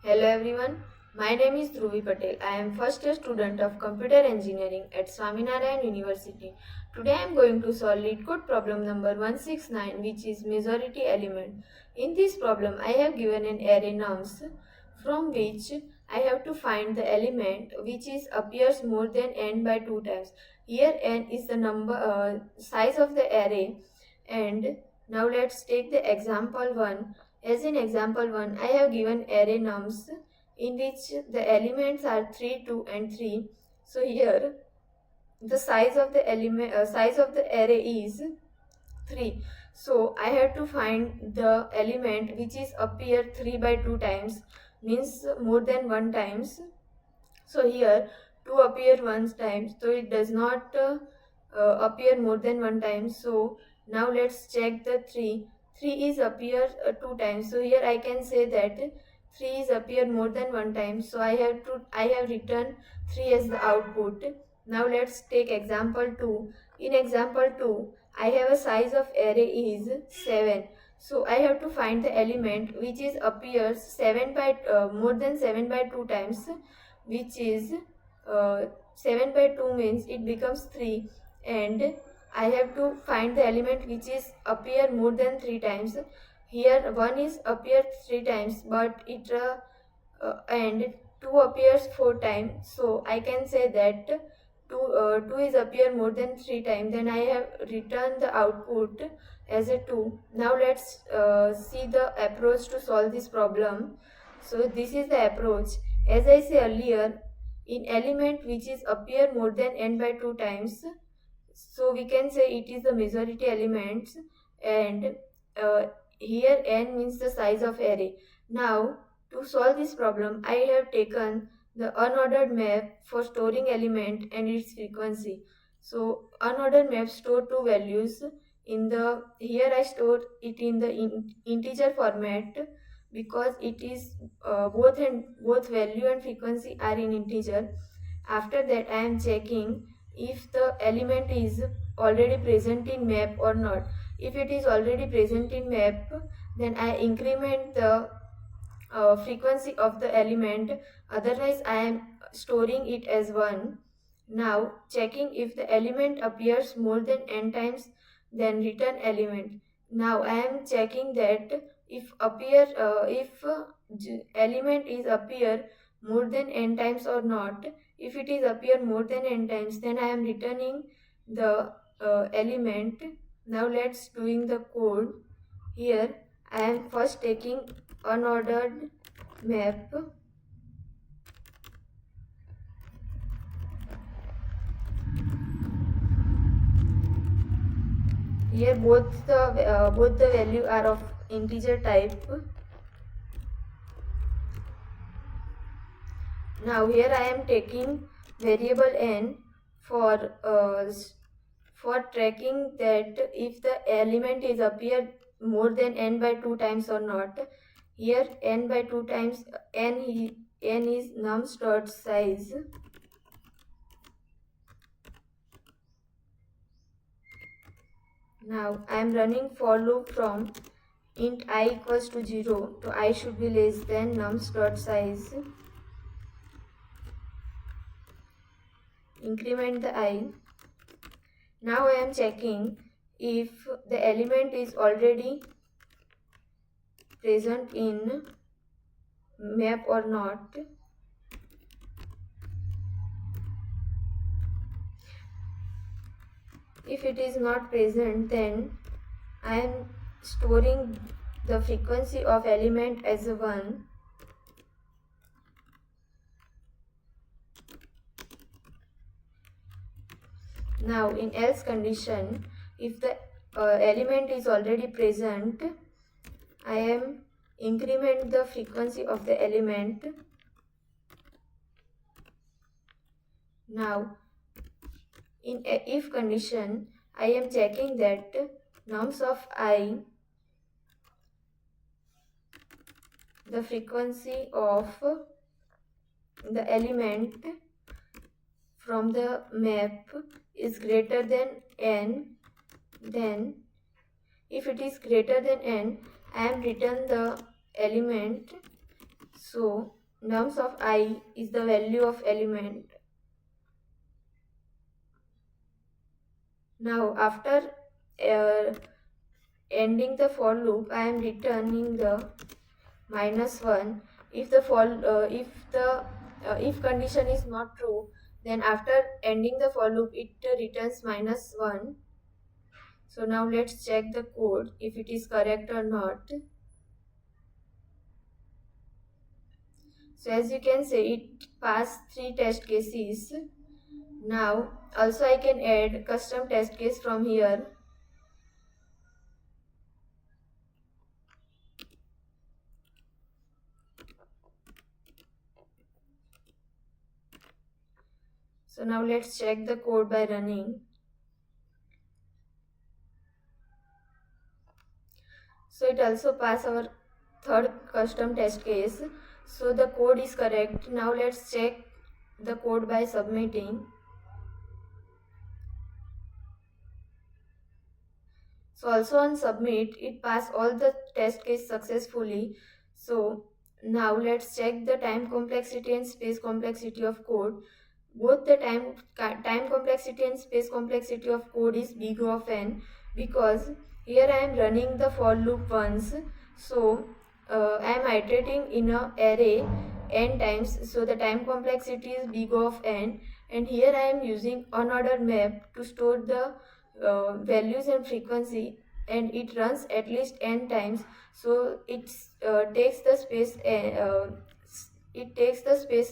Hello everyone, my name is Dhruvi Patel. I am first year student of Computer Engineering at Swaminarayan University. Today I am going to solve LeetCode problem number 169, which is majority element. In this problem I have given an array nums from which I have to find the element which is appears more than n by 2 times. Here n is the size of the array, and now let's take the example 1. As in example 1, I have given array nums in which the elements are 3, 2 and 3. So here the size of the array is 3. So I have to find the element which is appear 3 by 2 times, means more than 1 times. So here 2 appear one time, so it does not appear more than 1 time. So now let's check the 3. 3 is appear 2 times. So here I can say that 3 is appear more than 1 time. So I have written 3 as the output. Now let's take example 2. In example 2, I have a size of array is 7. So I have to find the element which is appears 7 by more than 7 by 2 times, which is 7 by 2 means it becomes 3, and I have to find the element which is appear more than 3 times. Here 1 is appear 3 times, but it and 2 appears 4 times. So I can say that 2 is appear more than 3 times. Then I have returned the output as a 2. Now let's see the approach to solve this problem. So this is the approach. As I said earlier, in element which is appear more than n by 2 times, so we can say it is the majority elements, and here n means the size of array. Now to solve this problem, I have taken the unordered map for storing element and its frequency. So unordered map store two values. Here I store it in the integer format because it is both value and frequency are in integer. After that I am checking if the element is already present in map or not. If it is already present in map, then I increment the frequency of the element, otherwise I am storing it as 1. Now checking if the element appears more than n times, then return element. Now I am checking that if element is appear more than n times or not. If it is appear more than n times, then I am returning the element. Now let's doing the code. Here I am first taking unordered map. Here both the value are of integer type. Now here I am taking variable n for tracking that if the element is appear more than n by 2 times or not. Here n by 2 times, n is nums dot size. Now I am running for loop from int I equals to 0 to I should be less than nums dot size. Increment the I. Now I am checking if the element is already present in map or not. If it is not present, then I am storing the frequency of element as a 1. Now in else condition, if the element is already present, I am increment the frequency of the element. Now in if condition, I am checking that nums of I, the frequency of the element from the map is greater than n. Then if it is greater than n, I am return the element So nums of I is the value of element. Now after uh, ending the for loop, I am returning the -1. If the if condition is not true, then after ending the for loop it returns -1. So now let's check the code if it is correct or not. So as you can see, it passed 3 test cases. Now also I can add custom test case from here. So now let's check the code by running. So it also passed our third custom test case. So the code is correct. Now let's check the code by submitting. So also on submit, it passed all the test case successfully. So now let's check the time complexity and space complexity of code. Both the time complexity and space complexity of code is big of n, because here I am running the for loop once. So I am iterating in a array n times, so the time complexity is big of n, and here I am using unordered map to store the values and frequency, and it runs at least n times, so it takes the space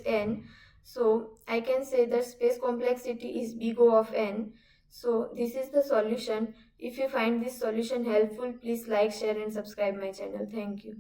n. So I can say that space complexity is big O of n. So this is the solution. If you find this solution helpful, please like, share and subscribe my channel. Thank you.